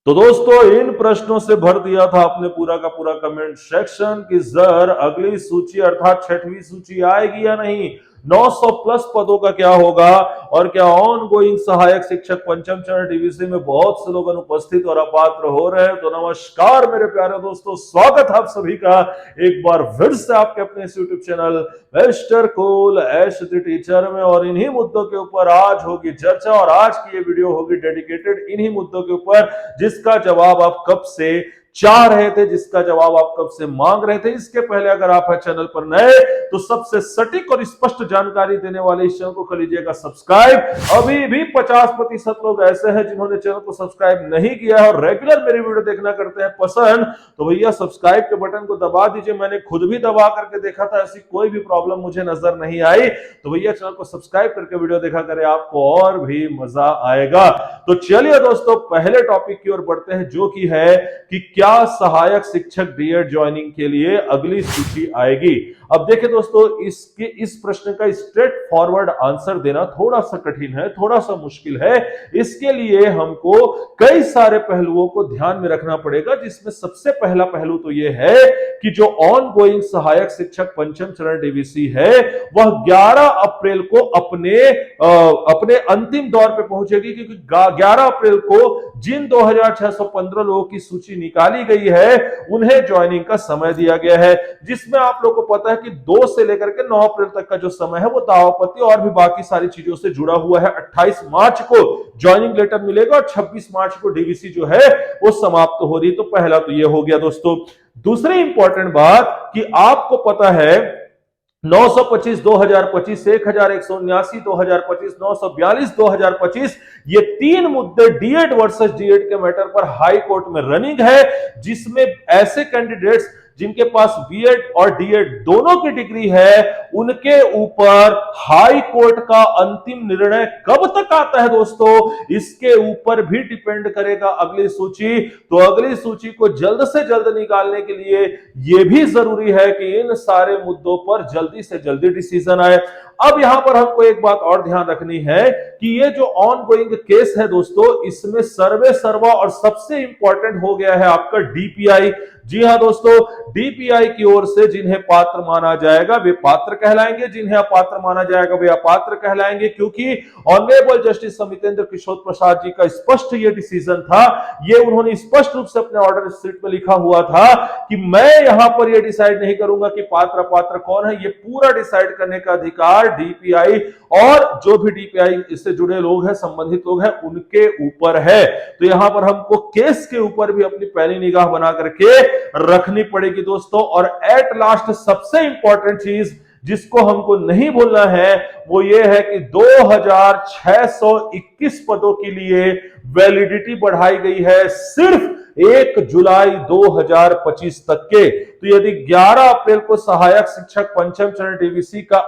तो दोस्तों इन प्रश्नों से भर दिया था आपने पूरा का पूरा कमेंट सेक्शन कि सर अगली सूची अर्थात छठवीं सूची आएगी या नहीं, 900 प्लस पदों का क्या होगा और क्या ऑन गोइंग सहायक शिक्षक पंचम चरण डीवीसी में बहुत से लोग अनुपस्थित और अपात्र हो रहे हैं। तो नमस्कार मेरे प्यारे दोस्तों, स्वागत है आप सभी का एक बार फिर से आपके अपने इस YouTube channel mister cool ash the teacher में। और इन्हीं मुद्दों के ऊपर आज होगी चर्चा और आज की ये वीडियो होगी डेडिकेटेड इन्हीं मुद्दों के ऊपर जिसका जवाब आप कब से चाह रहे थे, जिसका जवाब आप कब से मांग रहे थे। इसके पहले अगर आप है चैनल पर नए तो सबसे सटीक और स्पष्ट जानकारी देने वाले इस चैनल को कर लीजिएगा सब्सक्राइब। अभी भी 50% लोग ऐसे हैं जिन्होंने चैनल को सब्सक्राइब नहीं किया है और रेगुलर मेरी वीडियो देखना करते हैं पसंद, तो भैया सब्सक्राइब के बटन को दबा दीजिए। मैंने खुद भी दबा करके देखा था, ऐसी कोई भी प्रॉब्लम मुझे नजर नहीं आई। तो भैया चैनल को सब्सक्राइब करके वीडियो देखा करें, आपको और भी मजा आएगा। तो चलिए दोस्तों पहले टॉपिक की ओर बढ़ते हैं, जो कि है कि क्या सहायक शिक्षक डीएड ज्वाइनिंग के लिए अगली सूची आएगी। अब देखिए दोस्तों, इस प्रश्न का स्ट्रेट फॉरवर्ड आंसर देना थोड़ा सा कठिन है, थोड़ा सा मुश्किल है। इसके लिए हमको कई सारे पहलुओं को ध्यान में रखना पड़ेगा, जिसमें सबसे पहला पहलू तो यह है कि जो ऑन गोइंग सहायक शिक्षक पंचम चरण डीवीसी है वह 11 अप्रैल को अपने अंतिम दौर पे पहुंचेगी, क्योंकि 11 अप्रैल को जिन 2615 लोगों की सूची निकाली गई है उन्हें ज्वाइनिंग का समय दिया गया है, जिसमें आप लोगों को पता है कि 2 से लेकर के 9 अप्रैल तक का जो समय है वो दावापत्ती और भी बाकी सारी चीजों से जुड़ा हुआ है। 28 मार्च को ज्वाइनिंग लेटर मिलेगा और 26 मार्च को डीवीसी जो है वो समाप्त हो रही। तो पहला तो ये हो गया दोस्तों। दूसरी इंपॉर्टेंट बात कि आपको पता है 925 2025, 1179 2025, 942 2025, ये 3 मुद्दे डीएड वर्सेस डीएड के मैटर पर हाई कोर्ट में रनिंग है, जिसमें ऐसे कैंडिडेट्स जिनके पास बीएड और डीएड दोनों की डिग्री है उनके ऊपर हाई कोर्ट का अंतिम निर्णय कब तक आता है दोस्तों, इसके ऊपर भी डिपेंड करेगा अगली सूची। तो अगली सूची को जल्द से जल्द निकालने के लिए यह भी जरूरी है कि इन सारे मुद्दों पर जल्दी से जल्दी डिसीजन आए। अब यहां पर हमको एक बात और ध्यान रखनी है कि ये जो ऑन गोइंग केस है दोस्तों, इसमें सर्वे सर्वा और सबसे इंपॉर्टेंट हो गया है आपका डीपीआई। जी हां दोस्तों, डीपीआई की ओर से जिन्हें पात्र माना जाएगा वे पात्र कहलाएंगे, जिन्हें अपात्र माना जाएगा वे अपात्र कहलाएंगे, क्योंकि ऑनरेबल जस्टिस समितेंद्र किशोर प्रसाद जी का स्पष्ट ये डिसीजन था। ये उन्होंने स्पष्ट रूप से अपने ऑर्डर शीट में लिखा हुआ था कि मैं यहां पर ये डिसाइड नहीं करूंगा कि पात्र अपात्र कौन है, ये पूरा डिसाइड करने का अधिकार डीपीआई और जो भी डीपीआई इससे जुड़े लोग हैं, संबंधित लोग हैं, उनके ऊपर है। तो यहां पर हमको केस के ऊपर भी अपनी पैनी निगाह बना करके रखनी पड़ेगी दोस्तों। और एट लास्ट सबसे इंपॉर्टेंट चीज जिसको हमको नहीं भूलना है वो ये है कि 2621 पदों के लिए वैलिडिटी बढ़ाई गई है सिर्फ 1 जुलाई 2025 तक के। तो यदि 11 अप्रैल को सहायक शिक्षक पंचम चरण डीवीसी का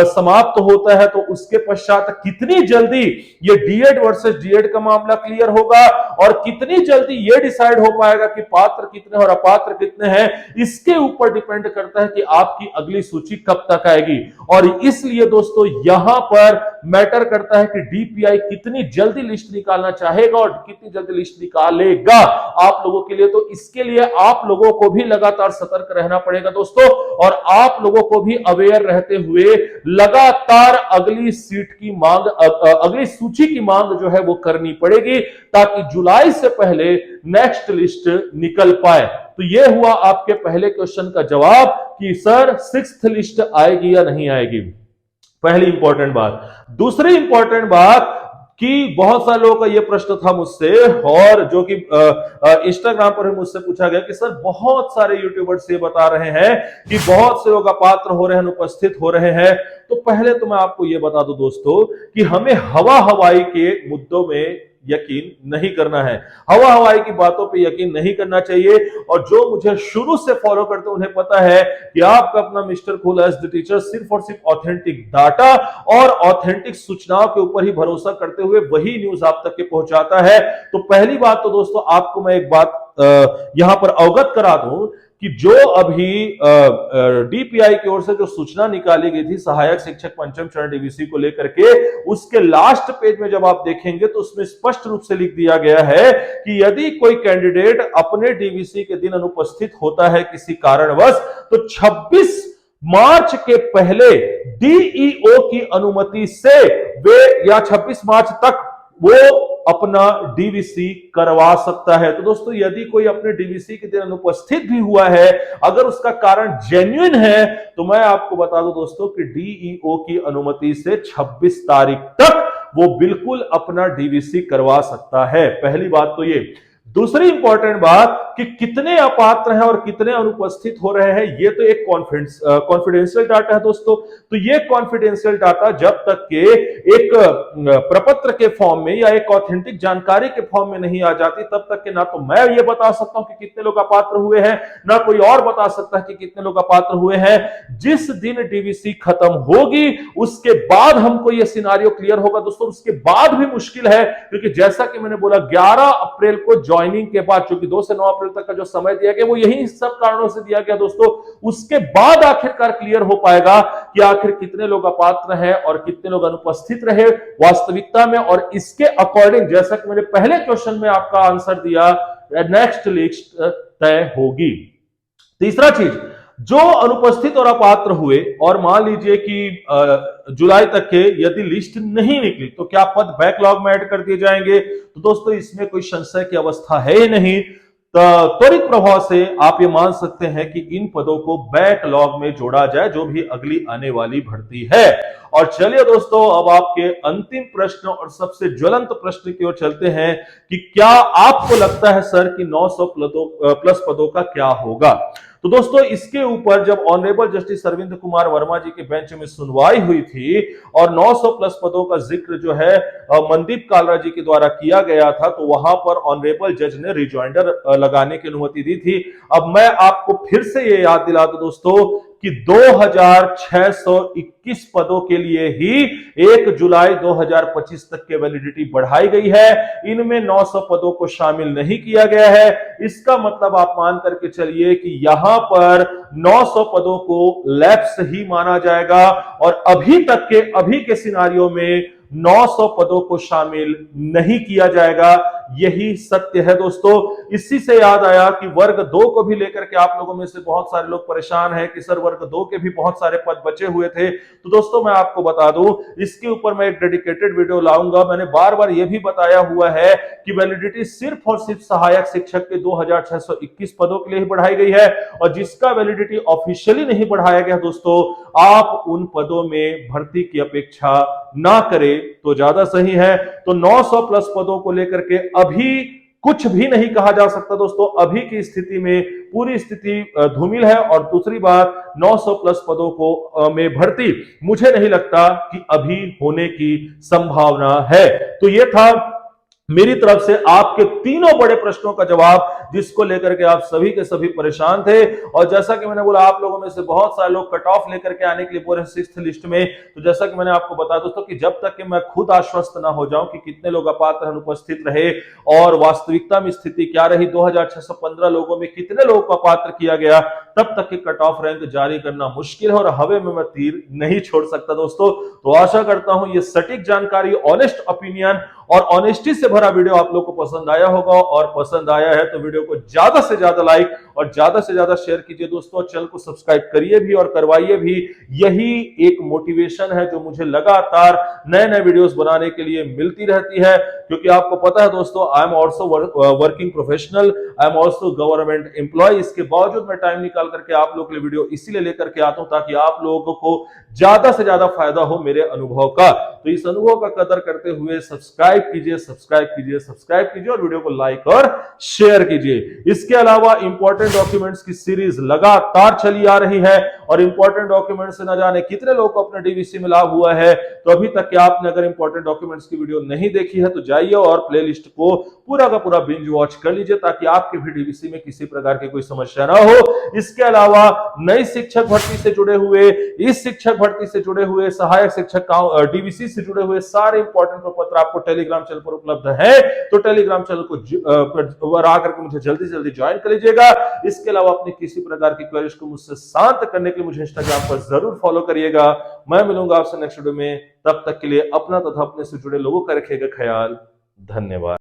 समाप्त होता है तो उसके पश्चात कितनी जल्दी ये डीएड वर्सेस डीएड का मामला क्लियर होगा और कितनी जल्दी ये डिसाइड हो पाएगा कि पात्र कितने और अपात्र कितने हैं, इसके ऊपर डिपेंड करता है कि आपकी अगली सूची कब तक आएगी। और इसलिए दोस्तों यहां पर मैटर करता है कि डीपीआई कितनी जल्दी लिस्ट निकालना चाहेगा और कितनी जल्दी लिस्ट निकालेगा आप लोगों के लिए। तो इसके लिए आप लोगों को भी लगातार सतर्क रहना पड़ेगा दोस्तों, और आप लोगों को भी अवेयर रहते हुए लगातार अगली सीट की मांग, अगली सूची की मांग जो है वो करनी पड़ेगी, ताकि जुलाई से पहले नेक्स्ट लिस्ट निकल पाए। तो यह हुआ आपके पहले क्वेश्चन का जवाब कि सर 6th लिस्ट आएगी या नहीं आएगी, पहली इंपॉर्टेंट बात। दूसरी इंपॉर्टेंट बात कि बहुत सारे लोगों का यह प्रश्न था मुझसे, और जो कि इंस्टाग्राम पर भी मुझसे पूछा गया कि सर बहुत सारे यूट्यूबर्स ये बता रहे हैं कि बहुत से लोग अपात्र हो रहे हैं, अनुपस्थित हो रहे हैं। तो पहले तो मैं आपको यह बता दूं दोस्तों कि हमें हवा हवाई के मुद्दों में यकीन नहीं करना है, हवा हवाई की बातों पे यकीन नहीं करना चाहिए। और जो मुझे शुरू से फॉलो करते हैं उन्हें पता है कि आपका अपना mister cool as the teacher सिर्फ और सिर्फ ऑथेंटिक डाटा और ऑथेंटिक सूचनाओं के ऊपर ही भरोसा करते हुए वही न्यूज आप तक के पहुंचाता है। तो पहली बात तो दोस्तों आपको मैं एक बात यहां पर अवगत करा दूं कि जो अभी डीपीआई की ओर से जो सूचना निकाली गई थी सहायक शिक्षक पंचम चरण डीवीसी को लेकर के, उसके लास्ट पेज में जब आप देखेंगे तो उसमें स्पष्ट रूप से लिख दिया गया है कि यदि कोई कैंडिडेट अपने डीवीसी के दिन अनुपस्थित होता है किसी कारणवश, तो 26 मार्च के पहले डीईओ की अनुमति से वे या 26 मार्च तक वो अपना डीवीसी करवा सकता है। तो दोस्तों यदि कोई अपने डीवीसी के दिन अनुपस्थित भी हुआ है, अगर उसका कारण जेन्युइन है, तो मैं आपको बता दूं दोस्तों कि डीईओ की अनुमति से 26 तारीख तक वो बिल्कुल अपना डीवीसी करवा सकता है। पहली बात तो ये। दूसरी इंपॉर्टेंट बात कि कितने अपात्र हैं और कितने अनुपस्थित हो रहे हैं, ये तो एक कॉन्फिडेंशियल डाटा है दोस्तों। तो ये कॉन्फिडेंशियल डाटा जब तक के एक प्रपत्र के फॉर्म में या एक ऑथेंटिक जानकारी के फॉर्म में नहीं आ जाती, तब तक के ना तो मैं ये बता सकता हूं कि कितने लोग अपात्र हुए हैं, ना कोई और बता सकता है कि कितने लोग अपात्र हुए हैं। जिस दिन डीवीसी खत्म होगी उसके बाद हमको ये सिनारियो क्लियर होगा दोस्तों। उसके बाद भी मुश्किल है, क्योंकि जैसा कि मैंने बोला 11 अप्रैल को ज्वाइनिंग के बाद, चूंकि 2 से 9 अप्रैल तक का जो समय दिया गया वो यही सब कारणों से दिया गया दोस्तों। उसके बाद आखिरकार क्लियर हो पाएगा कि आखिर कितने लोग अपात्र हैं और कितने लोग अनुपस्थित रहे वास्तविकता में। और इसके अकॉर्डिंग, जैसा कि मैंने पहले क्वेश्चन में आपका आंसर दिया, नेक्स्ट लिस्ट तय होगी। तीसरा चीज, जो अनुपस्थित और अपात्र हुए और मान लीजिए कि जुलाई तक के यदि लिस्ट नहीं निकली, तो क्या पद बैकलॉग में ऐड कर दिए जाएंगे? तो दोस्तों इसमें कोई संशय की अवस्था है ही नहीं। त्वरित प्रभाव से आप ये मान सकते हैं कि इन पदों को बैकलॉग में जोड़ा जाए, जो भी अगली आने वाली भर्ती है। और चलिए दोस्तों, अब आपके अंतिम प्रश्न और सबसे ज्वलंत प्रश्न की ओर चलते हैं कि क्या आपको लगता है सर कि 900 प्लस पदों का क्या होगा? तो दोस्तों इसके ऊपर जब ऑनरेबल जस्टिस अरविंद कुमार वर्मा जी के बेंच में सुनवाई हुई थी और 900 प्लस पदों का जिक्र जो है मनदीप कालरा जी के द्वारा किया गया था, तो वहां पर ऑनरेबल जज ने रिजॉइंडर लगाने की अनुमति दी थी। अब मैं आपको फिर से ये याद दिला दूं दोस्तों कि 2621 पदों के लिए ही 1 जुलाई 2025 तक के वैलिडिटी बढ़ाई गई है। इनमें 900 पदों को शामिल नहीं किया गया है। इसका मतलब आप मान करके चलिए कि यहां पर 900 पदों को लैप्स ही माना जाएगा और अभी के सिनारियो में 900 पदों को शामिल नहीं किया जाएगा। यही सत्य है दोस्तों। इसी से याद आया कि वर्ग 2 को भी लेकर के आप लोगों में से बहुत सारे लोग परेशान हैं कि सर वर्ग 2 के भी बहुत सारे पद बचे हुए थे। तो दोस्तों मैं आपको बता दूं, इसके ऊपर मैं एक डेडिकेटेड वीडियो लाऊंगा। मैंने बार बार यह भी बताया हुआ है कि वैलिडिटी सिर्फ और सिर्फ सहायक शिक्षक के 2621 पदों के लिए ही बढ़ाई गई है, और जिसका वैलिडिटी ऑफिशियली नहीं बढ़ाया गया दोस्तों, आप उन पदों में भर्ती की अपेक्षा ना करें तो ज्यादा सही है। तो 900 प्लस पदों को लेकर के अभी कुछ भी नहीं कहा जा सकता दोस्तों। अभी की स्थिति में पूरी स्थिति धूमिल है। और दूसरी बात, 900 प्लस पदों को में भर्ती मुझे नहीं लगता कि अभी होने की संभावना है। तो यह था मेरी तरफ से आपके तीनों बड़े प्रश्नों का जवाब, जिसको लेकर के आप सभी के सभी परेशान थे। और जैसा कि मैंने बोला, आप लोगों में से बहुत सारे लोग कट ऑफ लेकर के आने के लिए पूरे 6th लिस्ट में। तो जैसा कि मैंने आपको बताया दोस्तों कि जब तक कि मैं खुद आश्वस्त ना हो जाऊं कि कितने लोग अपात्र अनुपस्थित रहे और वास्तविकता में स्थिति क्या रही, 2615 लोगों में कितने लोगों को अपात्र किया गया, तब तक के कट ऑफ रैंक जारी करना मुश्किल है और हवे में मैं तीर नहीं छोड़ सकता दोस्तों। तो आशा करता हूं ये सटीक जानकारी, ऑनेस्ट ओपिनियन और ऑनेस्टी से भरा वीडियो आप लोग को पसंद आया होगा। और पसंद आया है तो वीडियो को ज्यादा से ज्यादा लाइक और ज्यादा से ज्यादा शेयर कीजिए दोस्तों। चैनल को सब्सक्राइब करिए भी और करवाइए भी। यही एक मोटिवेशन है जो मुझे लगातार नए नए वीडियोस बनाने के लिए मिलती रहती है, क्योंकि आपको पता है दोस्तों, I am also working professional, I am also government employee. इसके बावजूद मैं टाइम निकाल करके आप लोग के लिए वीडियो इसीलिए लेकर के आता हूं ताकि आप लोगों को ज्यादा से ज्यादा फायदा हो मेरे अनुभव का। तो इस अनुभव का कदर करते हुए सब्सक्राइब कीजिए और वीडियो को लाइक और शेयर कीजिए। इसके अलावा इंपॉर्टेंट डॉक्यूमेंट्स की सीरीज लगातार चली आ रही है और इंपॉर्टेंट डॉक्यूमेंट से न जाने कितने लोग को अपने डीवीसी में लाभ हुआ है। तो अभी तक के आपने अगर इंपॉर्टेंट डॉक्यूमेंट्स की वीडियो नहीं देखी है तो जाइए और प्लेलिस्ट को पूरा का पूरा बिंज वॉच कर लीजिए, ताकि आपके भी डीवीसी में किसी प्रकार की कोई समस्या ना हो। इसके अलावा नई शिक्षक भर्ती से जुड़े हुए, इस शिक्षक भर्ती से जुड़े हुए, सहायक शिक्षक डीवीसी से जुड़े हुए सारे इंपॉर्टेंट प्रपत्र आपको टेलीग्राम चैनल पर उपलब्ध है। तो टेलीग्राम चैनल को आकर के मुझे जल्दी से जल्दी ज्वाइन कर लीजिएगा। इसके अलावा अपनी किसी प्रकार की क्वेरीज को मुझसे शांत करने के लिए मुझे इंस्टाग्राम पर जरूर फॉलो करिएगा। मैं मिलूंगा आपसे नेक्स्ट वीडियो में, तब तक के लिए अपना तथा अपने से जुड़े लोगों का रखिएगा ख्याल। धन्यवाद।